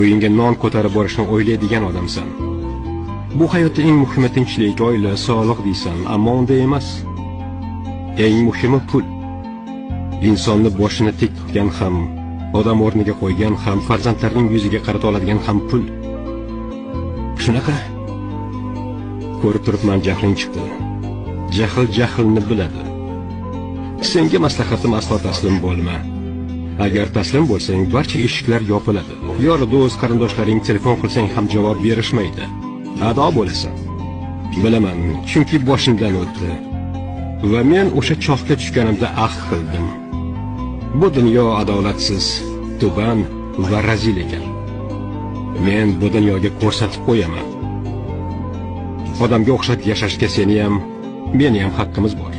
Uyingga non ko'tarib borishni o'ylaydigan odamsan. Bu hayotda eng muhimi tinchlik, oila, sog'liq deysan, ammo unday emas. Eng muhimi pul. Insonni boshini tik tutgan ham, odam o'rniga qo'ygan ham, farzandlarning yuziga qarata oladigan ham pul. Shunaqa. Ko'rib turibman, jahling chiqdi. Jahlni biladi. Senga maslahatim aslo taslim bo'lma. Agar taslim bo'lsang, barcha eshiklar yopiladi. Yor do'st qarindoshlaring telefon qilsang ham javob berishmaydi. Ado bo'lasan. Bilaman, chunki boshimdan o'tdi. Va men o'sha choqqa tushganimda ahd qildim. Bu dunyo adolatsiz, tuban va razil ekan. Men bu dunyoga ko'rsatib qo'yaman. Odamga o'xshab yashashga seni ham, meni ham haqqimiz bor.